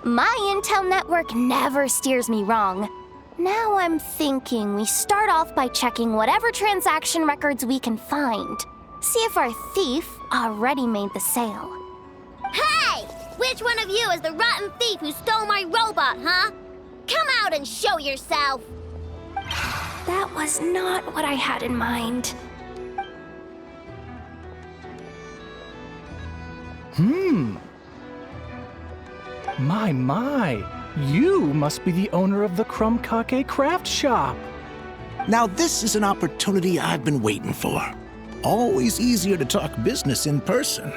My intel network never steers me wrong. Now I'm thinking we start off by checking whatever transaction records we can find. See if our thief already made the sale. Hey! Which one of you is the rotten thief who stole my robot, huh? Come out and show yourself! That was not what I had in mind. My, you must be the owner of the Kling-Klang-Krach craft shop. Now this is an opportunity I've been waiting for. Always easier to talk business in person.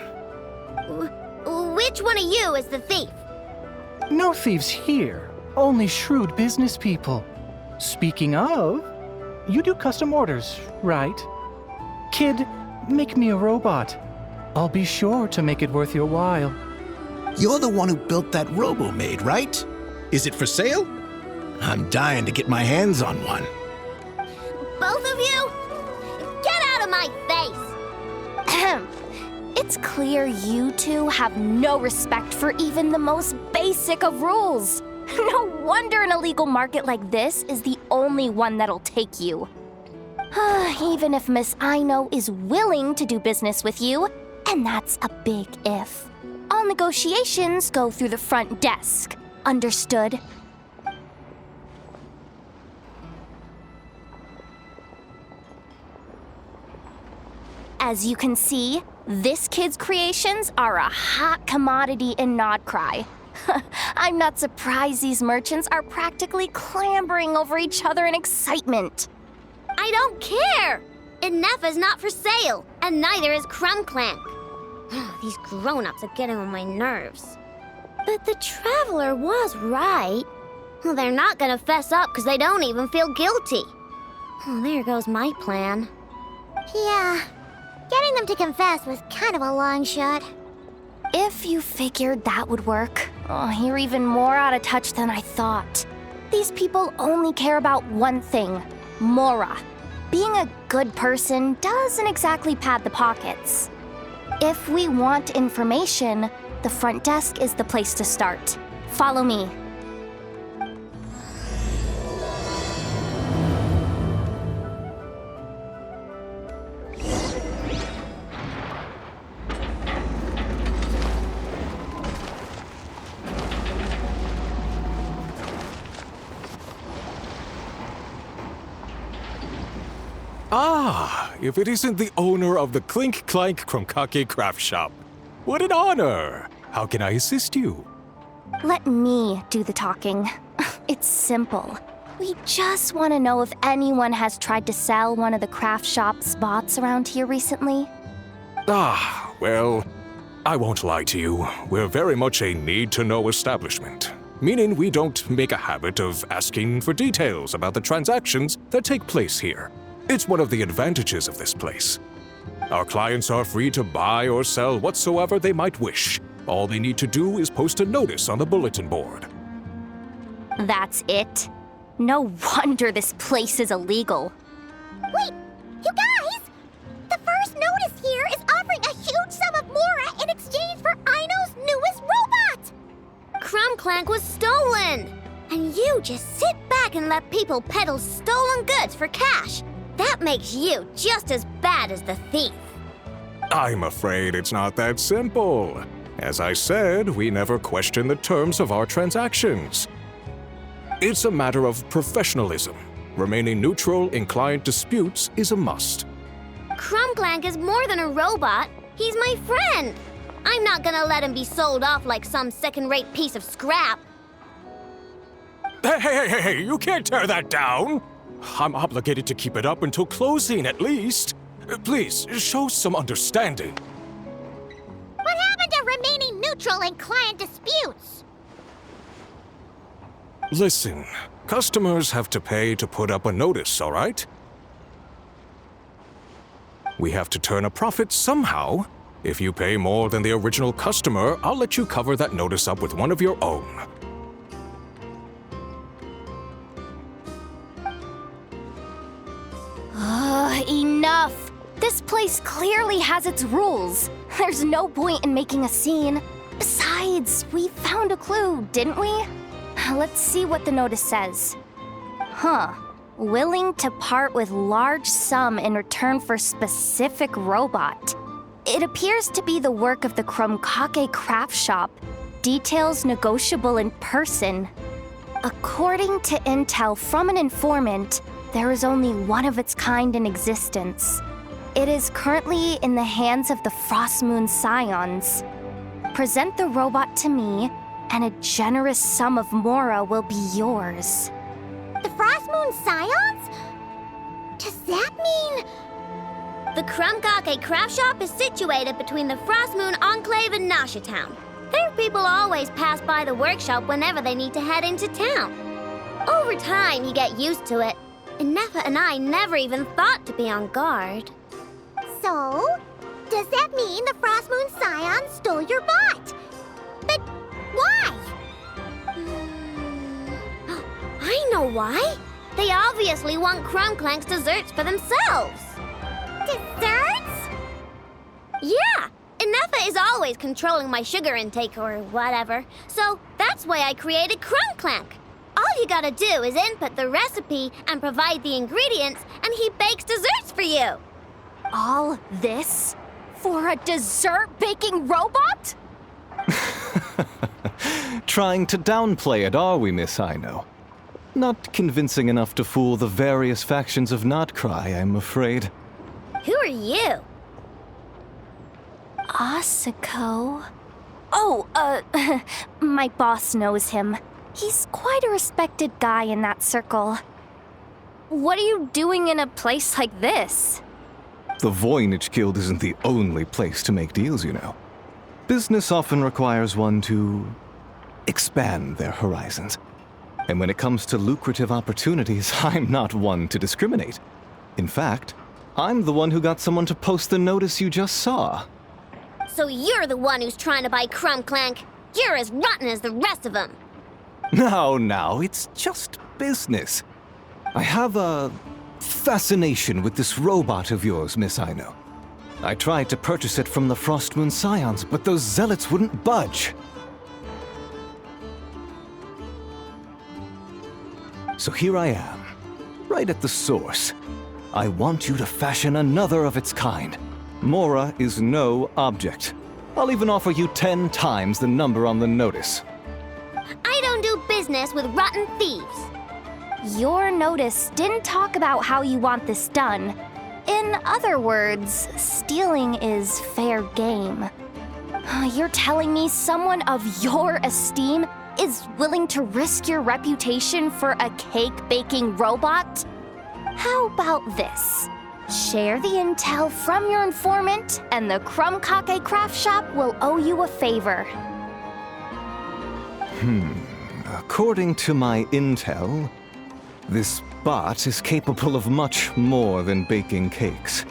Which one of you is the thief? No thieves here, only shrewd business people. Speaking of, you do custom orders, right? Kid, make me a robot. I'll be sure to make it worth your while. You're the one who built that robo-maid, right? Is it for sale? I'm dying to get my hands on one. Both of you? Get out of my face! It's clear you two have no respect for even the most basic of rules. No wonder an illegal market like this is the only one that'll take you. Even if Miss Aino is willing to do business with you, and that's a big if. All negotiations go through the front desk. Understood? As you can see, this kid's creations are a hot commodity in Nodcry. I'm not surprised these merchants are practically clambering over each other in excitement. I don't care! Enough is not for sale, and neither is Kling-Klang. These grown-ups are getting on my nerves. But the traveler was right. Well, they're not gonna fess up because they don't even feel guilty. Oh, there goes my plan. Yeah, getting them to confess was kind of a long shot. If you figured that would work, you're even more out of touch than I thought. These people only care about one thing, Mora. Being a good person doesn't exactly pad the pockets. If we want information, the front desk is the place to start. Follow me. Ah, if it isn't the owner of the Kling-Klang-Krach craft shop. What an honor! How can I assist you? Let me do the talking. It's simple. We just want to know if anyone has tried to sell one of the craft shop's bots around here recently. Ah, well, I won't lie to you. We're very much a need-to-know establishment, meaning we don't make a habit of asking for details about the transactions that take place here. It's one of the advantages of this place. Our clients are free to buy or sell whatsoever they might wish. All they need to do is post a notice on the bulletin board. That's it? No wonder this place is illegal. Wait, you guys! The first notice here is offering a huge sum of Mora in exchange for Aino's newest robot! Kling-Klang was stolen! And you just sit back and let people peddle stolen goods for cash. That makes you just as bad as the thief. I'm afraid it's not that simple. As I said, we never question the terms of our transactions. It's a matter of professionalism. Remaining neutral in client disputes is a must. Kling-Klang is more than a robot. He's my friend. I'm not gonna let him be sold off like some second-rate piece of scrap. Hey, you can't tear that down! I'm obligated to keep it up until closing, at least. Please, show some understanding. What happened to remaining neutral in client disputes? Listen, customers have to pay to put up a notice, all right? We have to turn a profit somehow. If you pay more than the original customer, I'll let you cover that notice up with one of your own. Enough! This place clearly has its rules. There's no point in making a scene. Besides, we found a clue, didn't we? Let's see what the notice says. Willing to part with large sum in return for specific robot. It appears to be the work of the Kling-Klang-Krach shop. Details negotiable in person. According to intel from an informant, there is only one of its kind in existence. It is currently in the hands of the Frost Moon Scions. Present the robot to me, and a generous sum of Mora will be yours. The Frost Moon Scions? Does that mean... The Kling-Klang-Krach shop is situated between the Frost Moon Enclave and Nasha Town. Their people always pass by the workshop whenever they need to head into town. Over time, you get used to it. And Nefa and I never even thought to be on guard. So, does that mean the Frost Moon Scions stole your bot? But why? I know why. They obviously want Kling-Klang's desserts for themselves. Desserts? Yeah, and Nefa is always controlling my sugar intake or whatever. So that's why I created Kling-Klang. All you gotta do is input the recipe and provide the ingredients, and he bakes desserts for you. All this for a dessert baking robot? Trying to downplay it, are we, Miss Aino? Not convincing enough to fool the various factions of Notcry, I'm afraid. Who are you? Asako? Oh, my boss knows him. He's quite a respected guy in that circle. What are you doing in a place like this? The Voynich Guild isn't the only place to make deals, you know. Business often requires one to expand their horizons. And when it comes to lucrative opportunities, I'm not one to discriminate. In fact, I'm the one who got someone to post the notice you just saw. So you're the one who's trying to buy Kling-Klang. You're as rotten as the rest of them. Now, it's just business. I have a fascination with this robot of yours, Miss Aino. I tried to purchase it from the Frost Moon Scions, but those zealots wouldn't budge. So here I am, right at the source. I want you to fashion another of its kind. Mora is no object. I'll even offer you 10 times the number on the notice. I don't do business with rotten thieves. Your notice didn't talk about how you want this done. In other words, stealing is fair game. You're telling me someone of your esteem is willing to risk your reputation for a cake-baking robot? How about this? Share the intel from your informant, and the Kling-Klang-Krach shop will owe you a favor. According to my intel, this bot is capable of much more than baking cakes.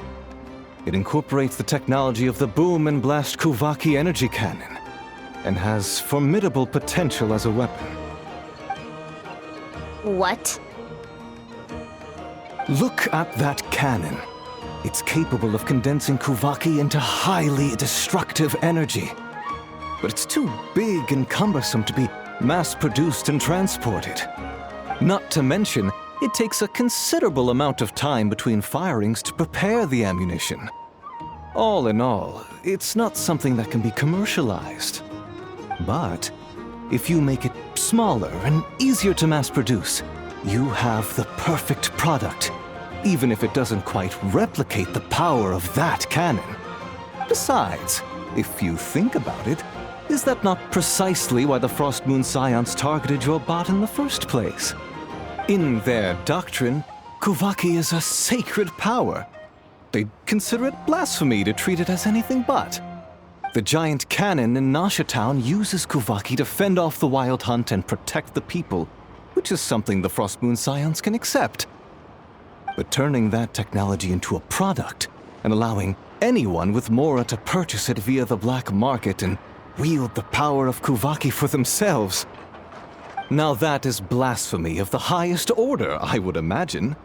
It incorporates the technology of the Boom and Blast Kuvaki energy cannon, and has formidable potential as a weapon. What? Look at that cannon. It's capable of condensing Kuvaki into highly destructive energy. But it's too big and cumbersome to be mass-produced and transported. Not to mention, it takes a considerable amount of time between firings to prepare the ammunition. All in all, it's not something that can be commercialized. But if you make it smaller and easier to mass-produce, you have the perfect product, even if it doesn't quite replicate the power of that cannon. Besides, if you think about it, is that not precisely why the Frost Moon Scions targeted your bot in the first place? In their doctrine, Kuvaki is a sacred power. they'd consider it blasphemy to treat it as anything but. The giant cannon in Nasha Town uses Kuvaki to fend off the wild hunt and protect the people, which is something the Frostmoon Scions can accept. But turning that technology into a product and allowing anyone with Mora to purchase it via the black market and wield the power of Kuvaki for themselves. Now that is blasphemy of the highest order, I would imagine.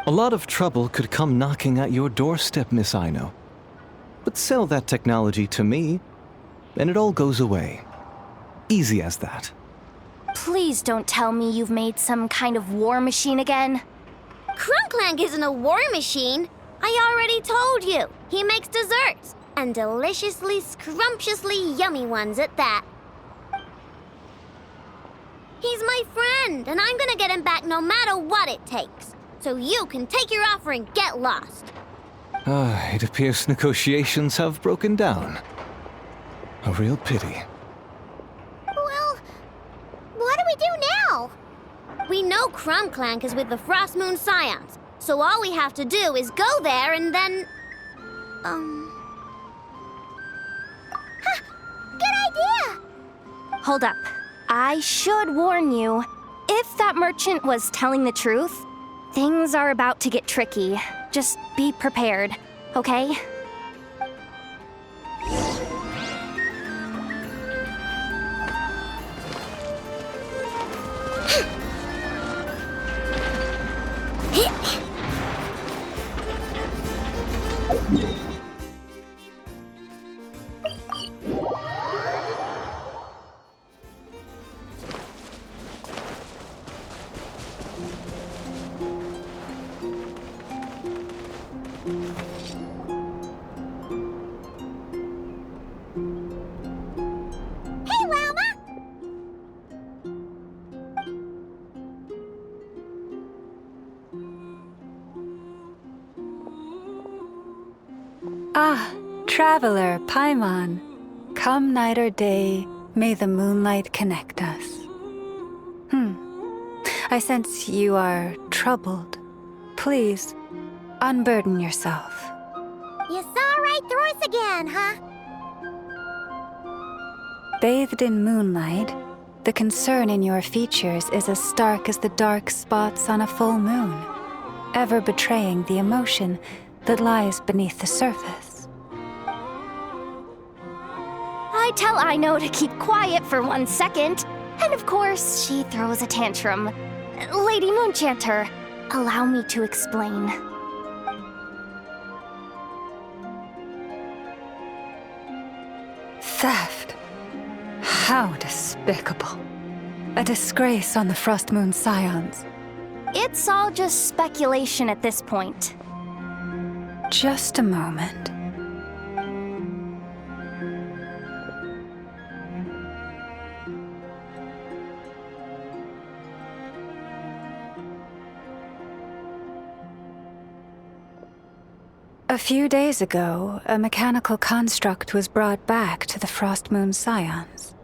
A lot of trouble could come knocking at your doorstep, Miss Aino. But sell that technology to me, and it all goes away. Easy as that. Please don't tell me you've made some kind of war machine again. Kling-Klang isn't a war machine. I already told you. He makes desserts, and deliciously, scrumptiously yummy ones at that. He's my friend, and I'm gonna get him back no matter what it takes. So you can take your offer and get lost. It appears negotiations have broken down. A real pity. Well, what do we do now? We know Kling-Klang is with the Frostmoon Scions, so all we have to do is go there and then... Good idea! Hold up. I should warn you. If that merchant was telling the truth, things are about to get tricky. Just be prepared, okay? Hey, Llama! Ah, traveler, Paimon. Come night or day, may the moonlight connect us. I sense you are troubled. Please, unburden yourself. You saw right through us again, huh? Bathed in moonlight, the concern in your features is as stark as the dark spots on a full moon, ever betraying the emotion that lies beneath the surface. I tell Aino to keep quiet for 1 second, and of course, she throws a tantrum. Lady Moonchanter, allow me to explain. Theft. How despicable. A disgrace on the Frostmoon Scions. It's all just speculation at this point. Just a moment. A few days ago, a mechanical construct was brought back to the Frostmoon Scions.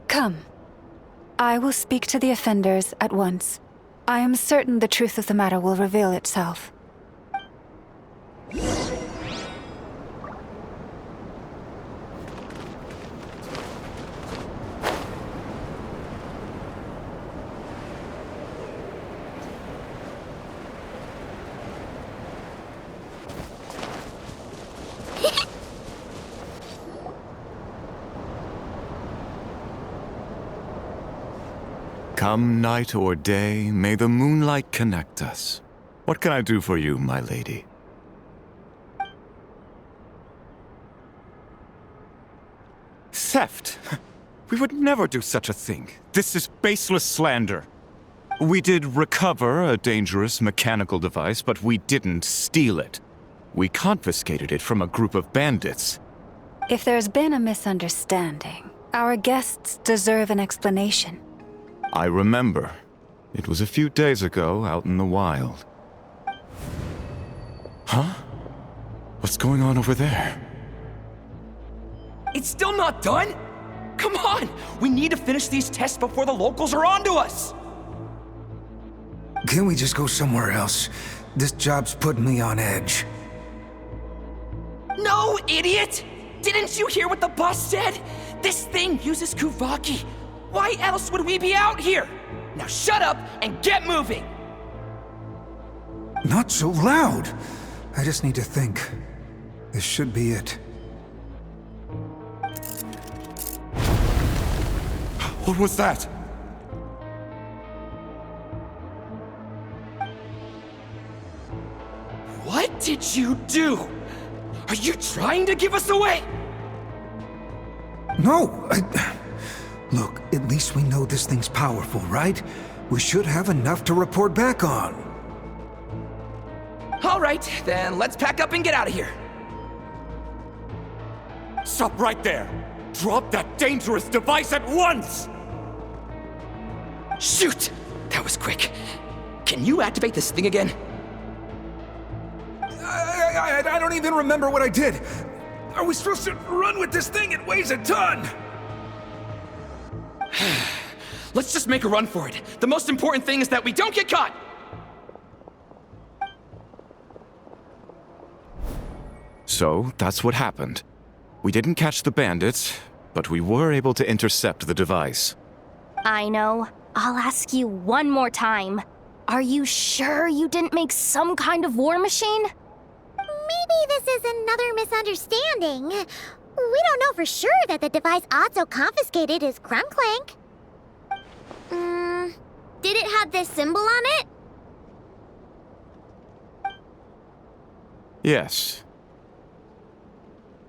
Come. I will speak to the offenders at once. I am certain the truth of the matter will reveal itself. Come night or day, may the moonlight connect us. What can I do for you, my lady? Theft? We would never do such a thing. This is baseless slander. We did recover a dangerous mechanical device, but we didn't steal it. We confiscated it from a group of bandits. If there's been a misunderstanding, our guests deserve an explanation. I remember. It was a few days ago, out in the wild. Huh? What's going on over there? It's still not done? Come on! We need to finish these tests before the locals are onto us! Can we just go somewhere else? This job's putting me on edge. No, idiot! Didn't you hear what the boss said? This thing uses Kuvaki. Why else would we be out here? Now shut up and get moving! Not so loud! I just need to think. This should be it. What was that? What did you do? Are you trying to give us away? No, Look, at least we know this thing's powerful, right? We should have enough to report back on. All right, then let's pack up and get out of here. Stop right there! Drop that dangerous device at once! Shoot! That was quick. Can you activate this thing again? I don't even remember what I did. Are we supposed to run with this thing? It weighs a ton! Let's just make a run for it. The most important thing is that we don't get caught! So, that's what happened. We didn't catch the bandits, but we were able to intercept the device. I know. I'll ask you one more time. Are you sure you didn't make some kind of war machine? Maybe this is another misunderstanding. We don't know for sure that the device Otso confiscated is Kling-Klang. Did it have this symbol on it? Yes.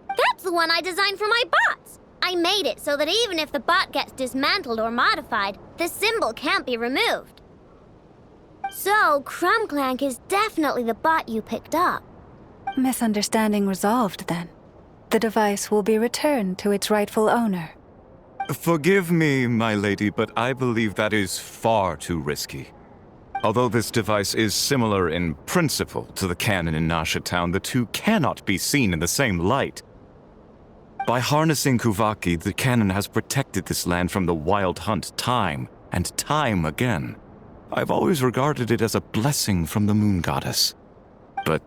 That's the one I designed for my bots. I made it so that even if the bot gets dismantled or modified, the symbol can't be removed. So, Kling-Klang is definitely the bot you picked up. Misunderstanding resolved, then. The device will be returned to its rightful owner. Forgive me, my lady, but I believe that is far too risky. Although this device is similar in principle to the cannon in Nasha Town, the two cannot be seen in the same light. By harnessing Kuvaki, the cannon has protected this land from the wild hunt time and time again. I've always regarded it as a blessing from the moon goddess. But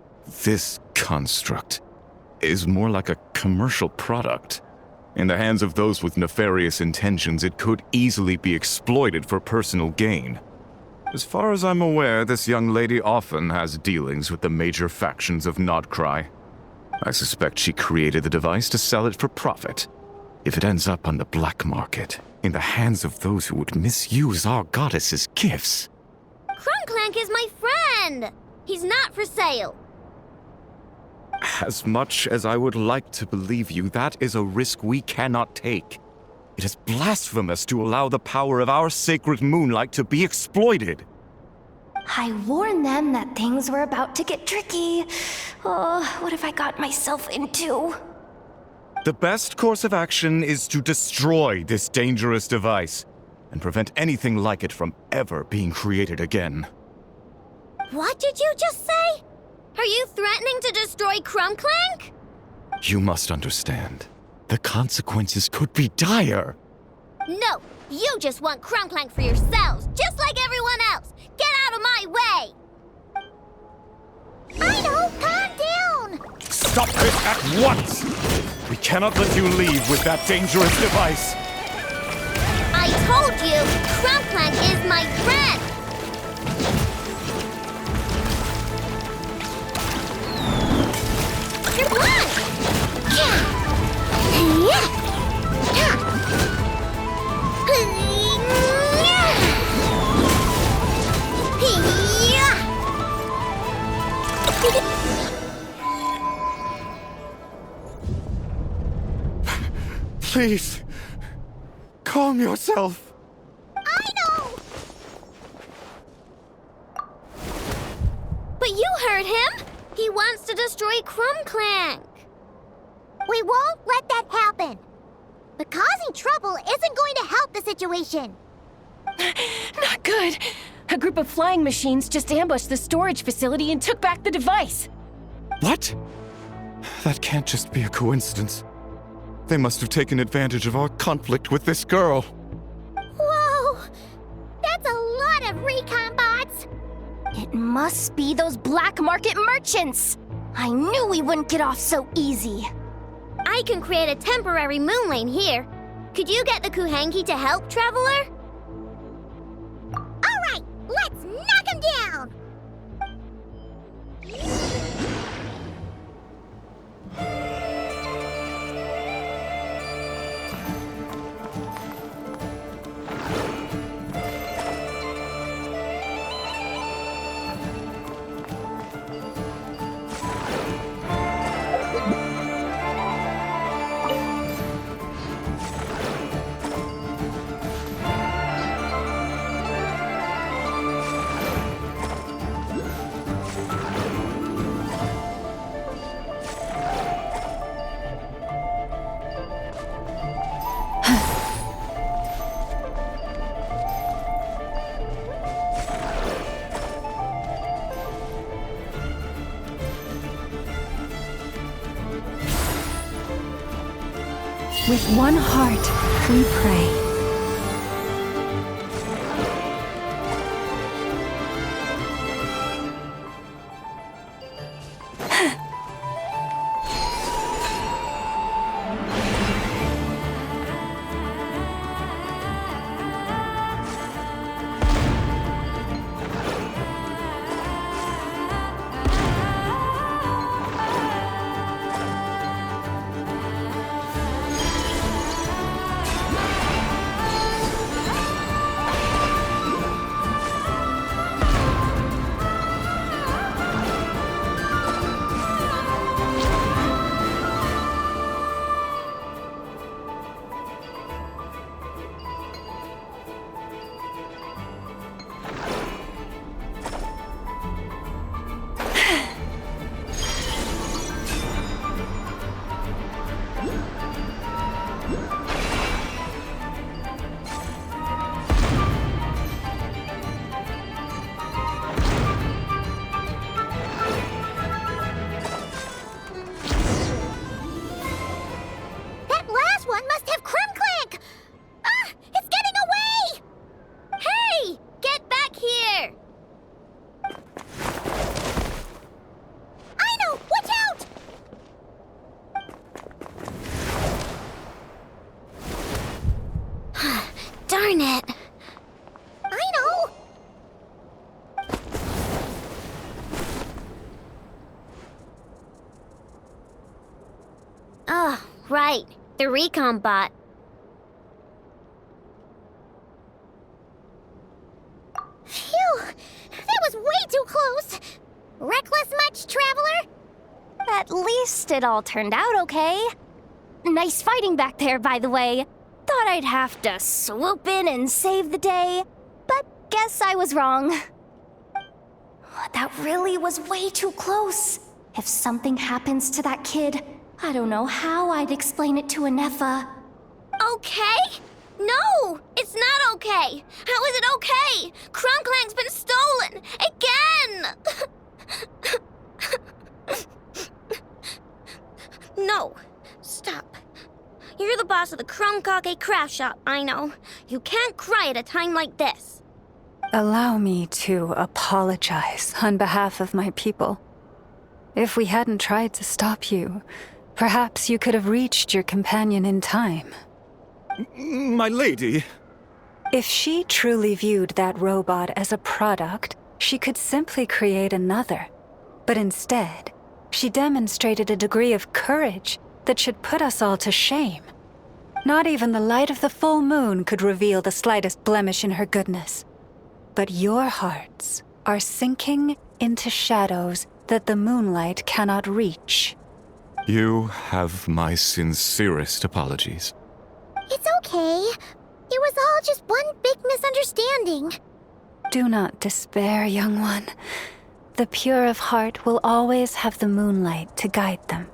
this construct is more like a commercial product. In the hands of those with nefarious intentions, it could easily be exploited for personal gain. As far as I'm aware, this young lady often has dealings with the major factions of Nodcry. I suspect she created the device to sell it for profit. If it ends up on the black market, in the hands of those who would misuse our goddess's gifts... Kling-Klang is my friend! He's not for sale. As much as I would like to believe you, that is a risk we cannot take. It is blasphemous to allow the power of our sacred moonlight to be exploited. I warned them that things were about to get tricky. Oh, what have I got myself into? The best course of action is to destroy this dangerous device and prevent anything like it from ever being created again. What did you just say? Are you threatening to destroy Kling-Klang? You must understand. The consequences could be dire. No, you just want Kling-Klang for yourselves, just like everyone else. Get out of my way! Aino, calm down! Stop this at once! We cannot let you leave with that dangerous device. I told you, Kling-Klang is my friend! You're blind! Please, calm yourself. I know! But you heard him! He wants to destroy Kling-Klang. We won't let that happen. But causing trouble isn't going to help the situation. Not good. A group of flying machines just ambushed the storage facility and took back the device. What? That can't just be a coincidence. They must have taken advantage of our conflict with this girl. Whoa! That's a lot of recon bots! must be those black market merchants! I knew we wouldn't get off so easy. I can create a temporary moon lane here. Could you get the Kuhangi to help, Traveler? All right, let's knock him down! With one heart, we pray. That last one must have Kling-Klang! Ah! It's getting away! Hey! Get back here! I know! Watch out! Darn it! I know! Oh, right. The recon bot. Phew! That was way too close! Reckless much, Traveler? At least it all turned out okay. Nice fighting back there, by the way. Thought I'd have to swoop in and save the day, but guess I was wrong. That really was way too close. If something happens to that kid, I don't know how I'd explain it to Anefa. Okay? No! It's not okay! How is it okay? Kling-Klang's been stolen! Again! No. Stop. You're the boss of the Kling-Klang-Krach shop, I know. You can't cry at a time like this. Allow me to apologize on behalf of my people. If we hadn't tried to stop you, perhaps you could have reached your companion in time. My lady. If she truly viewed that robot as a product, she could simply create another. But instead, she demonstrated a degree of courage that should put us all to shame. Not even the light of the full moon could reveal the slightest blemish in her goodness. But your hearts are sinking into shadows that the moonlight cannot reach. You have my sincerest apologies. It's okay. It was all just one big misunderstanding. Do not despair, young one. The pure of heart will always have the moonlight to guide them.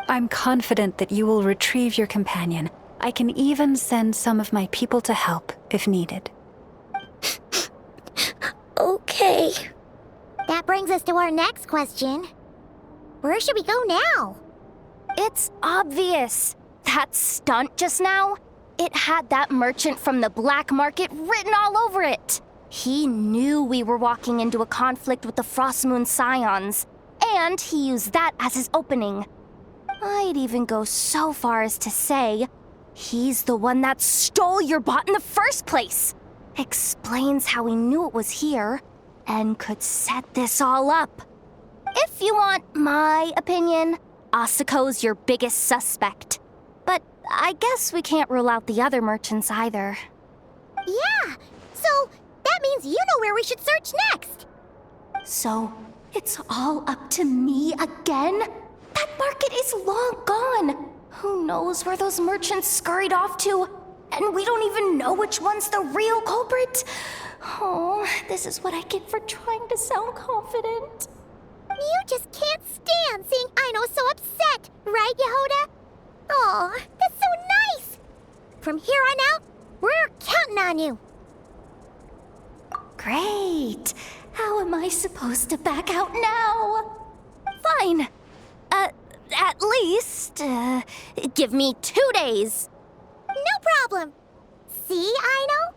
I'm confident that you will retrieve your companion. I can even send some of my people to help if needed. Okay. That brings us to our next question. Where should we go now? It's obvious. That stunt just now, it had that merchant from the black market written all over it. He knew we were walking into a conflict with the Frostmoon Scions, and he used that as his opening. I'd even go so far as to say he's the one that stole your bot in the first place. Explains how he knew it was here and could set this all up. If you want my opinion, Asuko's your biggest suspect. But I guess we can't rule out the other merchants either. Yeah, so that means you know where we should search next. So, it's all up to me again? That market is long gone. Who knows where those merchants scurried off to? And we don't even know which one's the real culprit. Oh, this is what I get for trying to sound confident. You just can't stand seeing Aino so upset, right, Yehoda? Aw, that's so nice! From here on out, we're counting on you. Great. How am I supposed to back out now? Fine. At least, give me 2 days. No problem. See, Aino?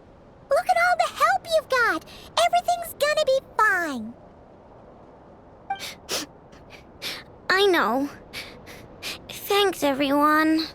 Look at all the help you've got. Everything's gonna be fine. I know. Thanks, everyone.